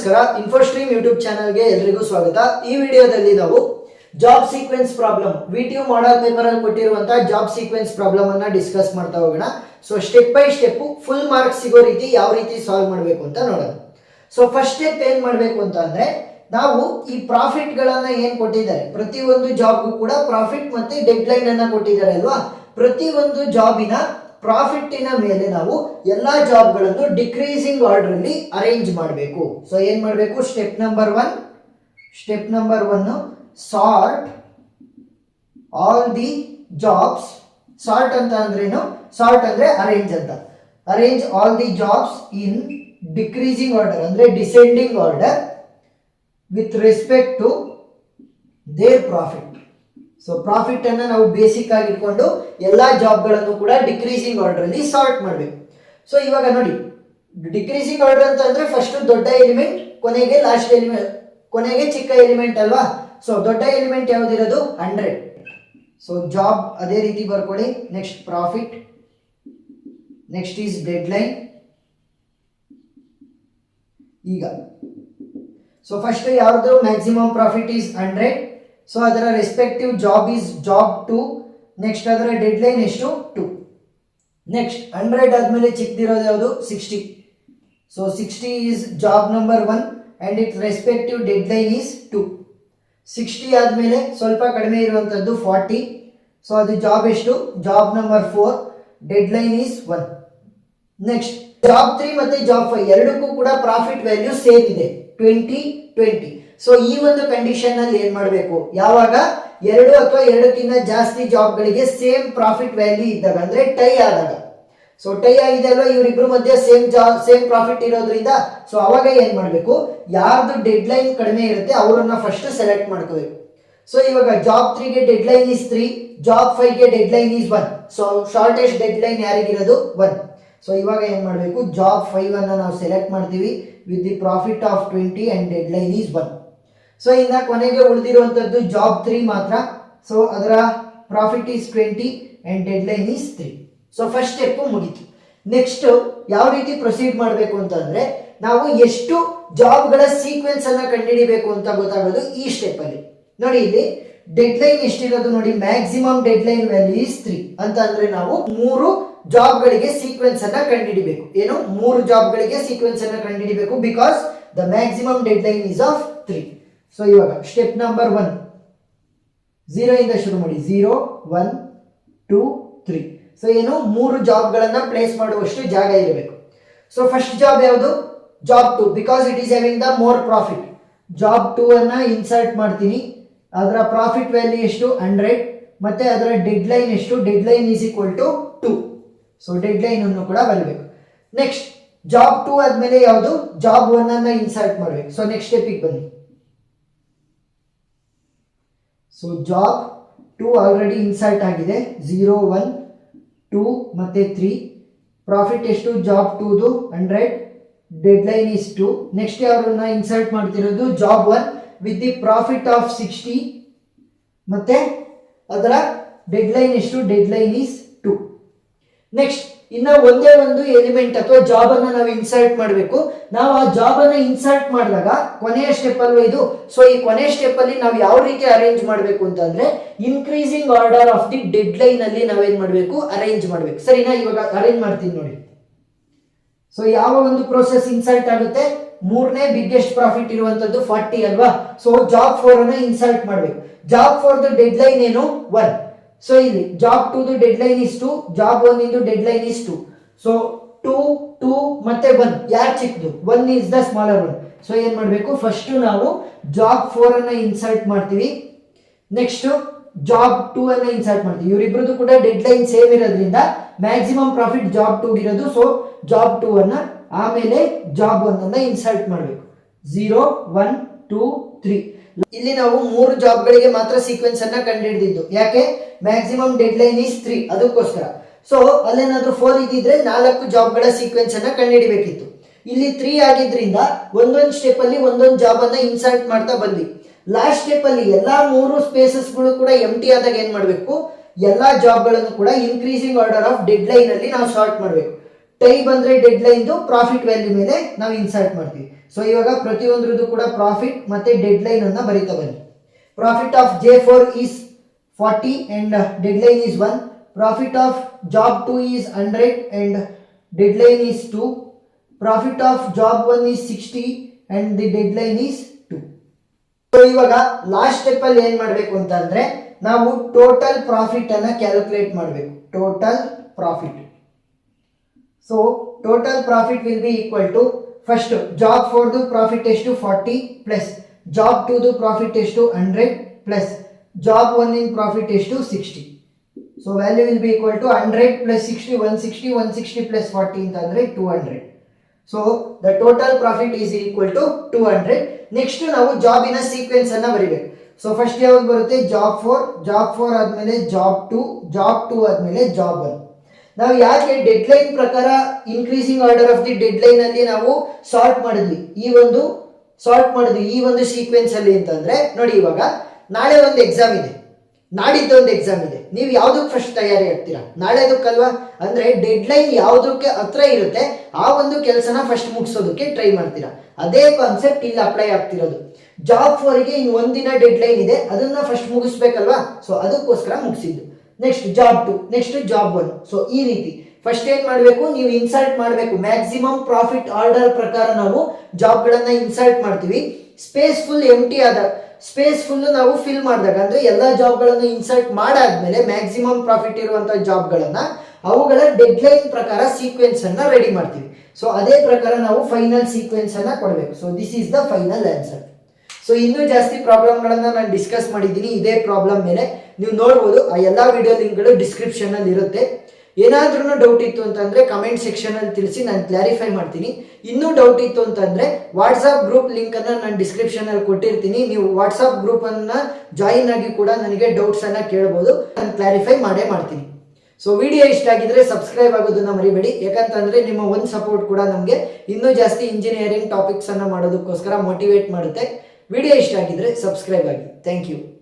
ನಮಸ್ಕಾರ, ಇನ್ಫೋಸ್ಟ್ರೀಮ್ ಯೂಟ್ಯೂಬ್ ಚಾನಲ್ಗೆ ಎಲ್ರಿಗೂ ಸ್ವಾಗತ. ಈ ವಿಡಿಯೋದಲ್ಲಿ ನಾವು ಜಾಬ್ ಸೀಕ್ವೆನ್ಸ್ ಪ್ರಾಬ್ಲಮ್ VTU ಮಾಡಲ್ ಪೇಪರ್ ಅಲ್ಲಿ ಕೊಟ್ಟಿರುವಂತಹ ಜಾಬ್ ಸೀಕ್ವೆನ್ಸ್ ಪ್ರಾಬ್ಲಮ್ ಅನ್ನ ಡಿಸ್ಕಸ್ ಮಾಡ್ತಾ ಹೋಗೋಣ. So step by step full marks ಸಿಗೋ ರೀತಿ ಯಾವ ರೀತಿ ಸಾಲ್ವ್ ಮಾಡಬೇಕು ಅಂತ ನೋಡೋಣ. ಸೊ ಫಸ್ಟ್ ಸ್ಟೆಪ್ ಏನ್ ಮಾಡಬೇಕು ಅಂತ ಅಂದ್ರೆ, ನಾವು ಈ ಪ್ರಾಫಿಟ್ ಗಳನ್ನ ಏನ್ ಕೊಟ್ಟಿದ್ದಾರೆ, ಪ್ರತಿ ಒಂದು ಜಾಬ್ಗೂ ಕೂಡ ಪ್ರಾಫಿಟ್ ಮತ್ತೆ ಡೆಡ್ ಲೈನ್ ಅನ್ನ ಕೊಟ್ಟಿದ್ದಾರೆ ಅಲ್ವಾ. ಪ್ರತಿ ಒಂದು ಜಾಬಿನ ಪ್ರಾಫಿಟ್ಟಿನ ಮೇಲೆ ನಾವು ಎಲ್ಲಾ ಜಾಬ್ಗಳನ್ನು ಡಿಕ್ರೀಸಿಂಗ್ ಆರ್ಡರ್ ಅಲ್ಲಿ ಅರೇಂಜ್ ಮಾಡಬೇಕು. ಸೊ ಏನ್ ಮಾಡಬೇಕು, step number one sort all the jobs. Sort ಅಂತ ಅಂದ್ರೇನು? ಸಾರ್ಟ್ ಅಂದ್ರೆ ಅರೇಂಜ್ ಅಂತ. Arrange all the jobs in decreasing order ಅಂದ್ರೆ descending order with respect to their profit. So profit ಅನ್ನ ನಾವು ಬೇಸಿಕ್ ಆಗಿ ಇಟ್ಕೊಂಡು ಎಲ್ಲಾ ಜಾಬ್ಗಳನ್ನು ಕೂಡ ಡಿಕ್ರೀಸಿಂಗ್ ಆರ್ಡರ್ ಅಲ್ಲಿ ಸಾರ್ಟ್ ಮಾಡಬೇಕು. ಸೊ ಇವಾಗ ನೋಡಿ, ಡಿಕ್ರೀಸಿಂಗ್ ಆರ್ಡರ್ ಅಂತ ಅಂದ್ರೆ ಫಸ್ಟ್ ದೊಡ್ಡ ಎಲಿಮೆಂಟ್, ಕೊನೆಗೆ ಲಾಸ್ಟ್ ಎಲಿಮೆಂಟ್, ಕೊನೆಗೆ ಚಿಕ್ಕ ಎಲಿಮೆಂಟ್ ಅಲ್ವಾ. ಸೊ ದೊಡ್ಡ ಎಲಿಮೆಂಟ್ ಯಾವ್ದಿರೋದು 100. ಸೊ ಜಾಬ್ ಅದೇ ರೀತಿ ಬರ್ಕೊಳ್ಳಿ. Next profit, next is dead line. ಈಗ ಸೊ ಫಸ್ಟ್ ಯಾವ್ದು ಮ್ಯಾಕ್ಸಿಮಮ್ ಪ್ರಾಫಿಟ್ ಈಸ್ 100. ಸೊ ಅದರ respective job is job 2. Next ಅದರ ಡೆಡ್ ಲೈನ್ ಎಷ್ಟು 2. ನೆಕ್ಸ್ಟ್ 100 ಆದ್ಮೇಲೆ ಚಿಕ್ಕದಿರೋದು ಯಾವುದು 60. So 60 is job number 1 and it's respective dead line is 2. 60 ಆದ್ಮೇಲೆ ಸ್ವಲ್ಪ ಕಡಿಮೆ ಇರುವಂತದ್ದು 40. ಸೊ ಅದು ಜಾಬ್ ಎಷ್ಟು, job number 4, dead line is 1. Next job 3 ಮತ್ತೆ ಜಾಬ್ 5 ಎರಡಕ್ಕೂ ಕೂಡ ಪ್ರಾಫಿಟ್ ವ್ಯಾಲ್ಯೂ ಸೇಮ್ ಇದೆ, 20. ಸೊ ಈ ಒಂದು ಕಂಡೀಷನ್ ಅಲ್ಲಿ ಏನ್ ಮಾಡಬೇಕು, ಯಾವಾಗ ಎರಡು ಅಥವಾ ಎರಡಕ್ಕಿಂತ ಜಾಸ್ತಿ ಜಾಬ್ಗಳಿಗೆ ಸೇಮ್ ಪ್ರಾಫಿಟ್ ವ್ಯಾಲ್ಯೂ ಇದ್ದಾಗ, ಅಂದ್ರೆ ಟೈ ಆದಾಗ. ಸೊ ಟೈ ಆಗಿದೆ ಅಲ್ವಾ, ಇವರಿಬ್ರು ಮಧ್ಯೆ ಸೇಮ್ ಪ್ರಾಫಿಟ್ ಇರೋದ್ರಿಂದ ಸೊ ಅವಾಗ ಏನ್ ಮಾಡಬೇಕು, ಯಾರ್ದು ಡೆಡ್ ಲೈನ್ ಕಡಿಮೆ ಇರುತ್ತೆ ಅವರನ್ನ ಫಸ್ಟ್ ಸೆಲೆಕ್ಟ್ ಮಾಡ್ಕೋಬೇಕು. ಸೊ ಇವಾಗ ಜಾಬ್ 3 ಗೆ ಡೆಡ್ ಲೈನ್ ಈಸ್ 3, ಜಾಬ್ 5 ಗೆ deadline is 1. So shortest deadline ಯಾರಿಗಿರೋದು 1. ಸೊ ಇವಾಗ ಏನ್ ಮಾಡಬೇಕು, ಜಾಬ್ 5 ಅನ್ನ ನಾವು ಸೆಲೆಕ್ಟ್ ಮಾಡ್ತೀವಿ with the profit of 20 and deadline is 1. So ಇನ್ನ ಕೊನೆಗೆ ಉಳಿದಿರುವಂತದ್ದು ಜಾಬ್ 3 ಮಾತ್ರ. ಸೊ ಅದರ profit is 20 and deadline is 3. So first step ಮುಗೀತು. ನೆಕ್ಸ್ಟ್ ಯಾವ ರೀತಿ ಪ್ರೊಸೀಡ್ ಮಾಡಬೇಕು ಅಂತಂದ್ರೆ, ನಾವು ಎಷ್ಟು ಜಾಬ್ಗಳ ಸೀಕ್ವೆನ್ಸ್ ಅನ್ನ ಕಂಡುಹಿಡಿಬೇಕು ಅಂತ ಗೊತ್ತಾಗೋದು ಈ ಸ್ಟೆಪ್ ಅಲ್ಲಿ. ನೋಡಿ ಇಲ್ಲಿ ಡೆಡ್ ಲೈನ್ ಎಷ್ಟಿರೋದು ನೋಡಿ, maximum dead line value is 3 ಅಂತ ಅಂದ್ರೆ ನಾವು 3 ಜಾಬ್ಗಳಿಗೆ ಸೀಕ್ವೆನ್ಸ್ ಅನ್ನ ಕಂಡುಹಿಡಿಬೇಕು. ಏನು, 3 ಜಾಬ್ಗಳಿಗೆ ಸೀಕ್ವೆನ್ಸ್ ಅನ್ನ ಕಂಡುಹಿಡಿಬೇಕು, because the maximum dead line is of 3. So ಇವಾಗ ಸ್ಟೆಪ್ ನಂಬರ್ 1 0 ಇಂದ ಶುರು ಮಾಡಿ, 0 1 2 3. ಸೊ ಏನು, 3 ಜಾಬ್ಗಳನ್ನ ಪ್ಲೇಸ್ ಮಾಡುವಷ್ಟು ಜಾಗ ಇರಬೇಕು. ಸೊ ಫಸ್ಟ್ ಜಾಬ್ ಯಾವುದು, job 2, because it is having the more profit. Job 2 ಅನ್ನ ಇನ್ಸರ್ಟ್ ಮಾಡ್ತೀನಿ. ಅದರ ಪ್ರಾಫಿಟ್ ವ್ಯಾಲ್ಯೂ ಎಷ್ಟು 100 ಮತ್ತೆ ಅದರ ಡೆಡ್ ಲೈನ್ ಎಷ್ಟು, deadline is equal to 2. So deadline ಅನ್ನು ಕೂಡ ಬರಬೇಕು. ನೆಕ್ಸ್ಟ್ ಜಾಬ್ 2 ಆದ್ಮೇಲೆ ಯಾವುದು, ಜಾಬ್ 1 ಅನ್ನ ಇನ್ಸರ್ಟ್ ಮಾಡಬೇಕು. ಸೊ ನೆಕ್ಸ್ಟ್ ಸ್ಟೆಪ್ಗೆ ಬನ್ನಿ. ಸೊ ಜಾಬ್ 2 ಆಲ್ರೆಡಿ ಇನ್ಸರ್ಟ್ ಆಗಿದೆ, 0 1 2 ಮತ್ತೆ 3. ಪ್ರಾಫಿಟ್ ಎಷ್ಟು, ಜಾಬ್ 2ದು 100, ಡೆಡ್ ಲೈನ್ ಈಸ್ 2. ನೆಕ್ಸ್ಟ್ ಯಾವ್ದನ್ನ ಇನ್ಸರ್ಟ್ ಮಾಡ್ತಿರೋದು, job 1 with the profit of 60 ಮತ್ತೆ ಅದರ ಡೆಡ್ ಲೈನ್ ಎಷ್ಟು, ಡೆಡ್ ಲೈನ್ ಈಸ್ 2. ನೆಕ್ಸ್ಟ್ ಇನ್ನ ಒಂದೇ ಒಂದು ಎಲಿಮೆಂಟ್ ಅಥವಾ ಜಾಬ್ ಅನ್ನ ನಾವು ಇನ್ಸರ್ಟ್ ಮಾಡಬೇಕು. ನಾವು ಆ ಜಾಬ್ ಅನ್ನ ಇನ್ಸರ್ಟ್ ಮಾಡಿದಾಗ ಕೊನೆಯ ಸ್ಟೆಪ್ ಅಲ್ವಾ ಇದು. ಸೊ ಈ ಕೊನೆಯ ಸ್ಟೆಪ್ ಅಲ್ಲಿ ನಾವು ಯಾವ ರೀತಿ ಅರೇಂಜ್ ಮಾಡಬೇಕು ಅಂತಂದ್ರೆ, increasing order of the dead line ಅಲ್ಲಿ ನಾವೇನ್ ಮಾಡಬೇಕು, ಅರೇಂಜ್ ಮಾಡಬೇಕು. ಸರಿನಾ, ಇವಾಗ ಅರೇಂಜ್ ಮಾಡ್ತೀನಿ ನೋಡಿ. ಸೊ ಯಾವ ಒಂದು ಪ್ರೋಸೆಸ್ ಇನ್ಸರ್ಟ್ ಆಗುತ್ತೆ, 3ನೇ ಬಿಗ್ಗೆಸ್ಟ್ ಪ್ರಾಫಿಟ್ ಇರುವಂತದ್ದು 40 ಅಲ್ವಾ. ಸೊ ಜಾಬ್ 4 ಅನ್ನ ಇನ್ಸರ್ಟ್ ಮಾಡಬೇಕು. ಜಾಬ್ 4 ಡೆಡ್ ಲೈನ್ ಏನು 1. ಸೊ ಇಲ್ಲಿ job 2 dead line is 2, job 1 dead line is 2. So 2 2 ಮತ್ತೆ 1 ಯಾರು ಚಿಕ್ಕದು, 1 ಇಸ್ ದ ಸ್ಮಾಲರ್ 1. ಸೊ ಏನ್ ಮಾಡಬೇಕು, ಫಸ್ಟ್ ನಾವು ಜಾಬ್ 4 ಅನ್ನ ಇನ್ಸರ್ಟ್ ಮಾಡ್ತೀವಿ. ನೆಕ್ಸ್ಟ್ ಜಾಬ್ 2 ಅನ್ನ ಇನ್ಸರ್ಟ್ ಮಾಡ್ತೀವಿ. ಇವರಿಬ್ರದ್ದು ಕೂಡ ಡೆಡ್ ಲೈನ್ ಸೇಮ್ ಇರೋದ್ರಿಂದ ಮ್ಯಾಕ್ಸಿಮಮ್ ಪ್ರಾಫಿಟ್ ಜಾಬ್ 2 ಇರೋದು. ಸೊ ಜಾಬ್ 2 ಅನ್ನ, ಆಮೇಲೆ ಜಾಬ್ 1 ಅನ್ನ ಇನ್ಸರ್ಟ್ ಮಾಡಬೇಕು. 0 1 2 3. ಇಲ್ಲಿ ನಾವು 3 ಜಾಬ್ಗಳಿಗೆ ಮಾತ್ರ ಸೀಕ್ವೆನ್ಸ್ ಅನ್ನ ಕಂಡುಹಿಡಿದಿದ್ದು. ಯಾಕೆ, ಮ್ಯಾಕ್ಸಿಮಮ್ ಡೆಡ್ ಲೈನ್ ಈಸ್ 3 ಅದಕ್ಕೋಸ್ಕರ. ಸೊ ಅಲ್ಲೇನಾದ್ರೂ 4 ಇದ್ದಿದ್ರೆ 4 ಜಾಬ್ಗಳ ಸೀಕ್ವೆನ್ಸ್ ಅನ್ನ ಕಂಡುಹಿಡಿಬೇಕಿತ್ತು. ಇಲ್ಲಿ 3 ಆಗಿದ್ರಿಂದ ಒಂದೊಂದು ಸ್ಟೆಪ್ ಅಲ್ಲಿ ಒಂದೊಂದು ಜಾಬ್ ಅನ್ನ ಇನ್ಸರ್ಟ್ ಮಾಡ್ತಾ ಬಂದ್ವಿ. ಲಾಸ್ಟ್ ಸ್ಟೆಪ್ ಅಲ್ಲಿ ಎಲ್ಲಾ 3 ಸ್ಪೇಸಸ್ಗಳು ಕೂಡ ಎಂಟಿ ಆದಾಗ ಏನ್ ಮಾಡಬೇಕು, ಎಲ್ಲಾ ಜಾಬ್ಗಳನ್ನು ಕೂಡ increasing order of dead line ಅಲ್ಲಿ ನಾವು ಸಾರ್ಟ್ ಮಾಡಬೇಕು. ಟೈ ಬಂದ್ರೆ ಡೆಡ್ ಲೈನ್ ಪ್ರಾಫಿಟ್ ವ್ಯಾಲ್ಯೂ ಮೇಲೆ ನಾವು ಇನ್ಸರ್ಟ್ ಮಾಡ್ತೀವಿ. ಸೊ ಇವಾಗ ಪ್ರತಿಯೊಂದ್ರದ್ದು ಕೂಡ ಪ್ರಾಫಿಟ್ ಮತ್ತೆ ಡೆಡ್ ಲೈನ್ ಅನ್ನ ಬರೀತಾ ಬನ್ನಿ. Profit of J4 is 40 and deadline is 1. Profit of job 2 is 100 and deadline is 2. Profit of job 1 is 60 and the deadline is 2. So ಇವಾಗ ಲಾಸ್ಟ್ ಸ್ಟೆಪ್ ಅಲ್ಲಿ ಏನ್ ಮಾಡಬೇಕು ಅಂತ ಅಂದ್ರೆ ನಾವು ಟೋಟಲ್ ಪ್ರಾಫಿಟ್ ಅನ್ನ ಕ್ಯಾಲ್ಕುಲೇಟ್ ಮಾಡಬೇಕು. Total profit. So total profit will be equal to first job 4 profit ಎಷ್ಟು 40 ಪ್ಲಸ್ ಜಾಬ್ 2 ಪ್ರಾಫಿಟ್ ಎಷ್ಟು 100 ಪ್ಲಸ್ ಜಾಬ್ 1 ಇನ್ ಪ್ರಾಫಿಟ್ ಎಷ್ಟು 60. So value will be equal to 100 plus 60 160 160 plus 40 ಅಂತಂದ್ರೆ 200. So the total profit is equal to 200. Next ನಾವು ಜಾಬಿನ sequence ಅನ್ನ ಬರೀಬೇಕು. So first ಯಾವ್ದು ಬರುತ್ತೆ ಜಾಬ್ 4 ಆದ್ಮೇಲೆ ಜಾಬ್ 2 ಆದ್ಮೇಲೆ ಜಾಬ್ 1. ನಾವು ಯಾಕೆ ಡೆಡ್ ಲೈನ್ ಪ್ರಕಾರ increasing order of the dead line ಅಲ್ಲಿ ನಾವು ಸಾರ್ಟ್ ಮಾಡಿದ್ವಿ ಈ ಒಂದು ಸೀಕ್ವೆನ್ಸ್ ಅಲ್ಲಿ ಅಂತಂದ್ರೆ ನೋಡಿ, ಇವಾಗ ನಾಳೆ ಒಂದು ಎಕ್ಸಾಮ್ ಇದೆ, ನಾಡಿದ್ದು ಒಂದು ಎಕ್ಸಾಮ್ ಇದೆ, ನೀವು ಯಾವ್ದಕ್ಕೆ ಫಸ್ಟ್ ತಯಾರಿ ಆಗ್ತೀರಾ? ನಾಳೆದಕ್ಕಲ್ವಾ? ಅಂದ್ರೆ ಡೆಡ್ ಲೈನ್ ಯಾವ್ದಕ್ಕೆ ಹತ್ರ ಇರುತ್ತೆ ಆ ಒಂದು ಕೆಲಸನ ಫಸ್ಟ್ ಮುಗಿಸೋದಕ್ಕೆ ಟ್ರೈ ಮಾಡ್ತೀರಾ. ಅದೇ ಕಾನ್ಸೆಪ್ಟ್ ಇಲ್ಲಿ ಅಪ್ಲೈ ಆಗ್ತಿರೋದು. ಜಾಬ್ 4ಗೆ ಇನ್ನು ಒಂದಿನ ಡೆಡ್ ಲೈನ್ ಇದೆ, ಅದನ್ನ ಫಸ್ಟ್ ಮುಗಿಸ್ಬೇಕಲ್ವಾ? ಸೊ ಅದಕ್ಕೋಸ್ಕರ ಮುಗಿಸಿದ್ದು. Next job 2, next job 1. So ಈ ರೀತಿ ಫಸ್ಟ್ ಏನ್ ಮಾಡಬೇಕು, ನೀವು ಇನ್ಸರ್ಟ್ ಮಾಡಬೇಕು. ಮ್ಯಾಕ್ಸಿಮಮ್ ಪ್ರಾಫಿಟ್ ಆರ್ಡರ್ ಪ್ರಕಾರ ನಾವು ಜಾಬ್ಗಳನ್ನ ಇನ್ಸರ್ಟ್ ಮಾಡ್ತೀವಿ. ಸ್ಪೇಸ್ ಫುಲ್ ಎಂಟಿ ಆದಾಗ, ಸ್ಪೇಸ್ ಫುಲ್ ನಾವು ಫಿಲ್ ಮಾಡಿದಾಗ, ಅಂದ್ರೆ ಎಲ್ಲ ಜಾಬ್ಗಳನ್ನು ಇನ್ಸರ್ಟ್ ಮಾಡಾದ್ಮೇಲೆ ಮ್ಯಾಕ್ಸಿಮಮ್ ಪ್ರಾಫಿಟ್ ಇರುವಂತಹ ಜಾಬ್ಗಳನ್ನ ಅವುಗಳ ಡೆಡ್ ಲೈನ್ ಪ್ರಕಾರ ಸೀಕ್ವೆನ್ಸ್ ಅನ್ನ ರೆಡಿ ಮಾಡ್ತೀವಿ. ಸೊ ಅದೇ ಪ್ರಕಾರ ನಾವು ಫೈನಲ್ ಸೀಕ್ವೆನ್ಸ್ ಅನ್ನ ಕೊಡಬೇಕು. So this is the final answer. So ಇನ್ನೂ ಜಾಸ್ತಿ ಪ್ರಾಬ್ಲಮ್ಗಳನ್ನ ನಾನು ಡಿಸ್ಕಸ್ ಮಾಡಿದ್ದೀನಿ ಇದೇ ಪ್ರಾಬ್ಲಮ್ ಮೇಲೆ, ನೀವು ನೋಡ್ಬೋದು. ಆ ಎಲ್ಲ ವಿಡಿಯೋ ಲಿಂಕ್ಗಳು ಡಿಸ್ಕ್ರಿಪ್ಷನ್ ಅಲ್ಲಿ ಇರುತ್ತೆ. ಏನಾದ್ರೂ ಡೌಟ್ ಇತ್ತು ಅಂತಂದ್ರೆ ಕಮೆಂಟ್ ಸೆಕ್ಷನ್ ಅಲ್ಲಿ ತಿಳಿಸಿ, ನಾನು ಕ್ಲಾರಿಫೈ ಮಾಡ್ತೀನಿ. ಇನ್ನೂ ಡೌಟ್ ಇತ್ತು ಅಂತಂದ್ರೆ ವಾಟ್ಸ್ಆಪ್ ಗ್ರೂಪ್ ಲಿಂಕ್ ಅನ್ನ ನಾನು ಡಿಸ್ಕ್ರಿಪ್ಷನ್ ಅಲ್ಲಿ ಕೊಟ್ಟಿರ್ತೀನಿ. ನೀವು ವಾಟ್ಸ್ಆಪ್ ಗ್ರೂಪ್ ಅನ್ನ ಜಾಯಿನ್ ಆಗಿ ಕೂಡ ನನಗೆ ಡೌಟ್ಸ್ ಅನ್ನ ಕೇಳಬಹುದು, ನಾನು ಕ್ಲಾರಿಫೈ ಮಾಡೇ ಮಾಡ್ತೀನಿ. ಸೊ ವಿಡಿಯೋ ಇಷ್ಟ ಆಗಿದ್ರೆ ಸಬ್ಸ್ಕ್ರೈಬ್ ಆಗೋದನ್ನ ಮರಿಬೇಡಿ, ಯಾಕಂತಂದ್ರೆ ನಿಮ್ಮ ಒಂದು ಸಪೋರ್ಟ್ ಕೂಡ ನಮಗೆ ಇನ್ನೂ ಜಾಸ್ತಿ ಇಂಜಿನಿಯರಿಂಗ್ ಟಾಪಿಕ್ಸ್ ಅನ್ನ ಮಾಡೋದಕ್ಕೋಸ್ಕರ ಮೋಟಿವೇಟ್ ಮಾಡುತ್ತೆ. ವಿಡಿಯೋ ಇಷ್ಟ ಆಗಿದ್ರೆ ಸಬ್ಸ್ಕ್ರೈಬ್ ಆಗಿ. Thank you.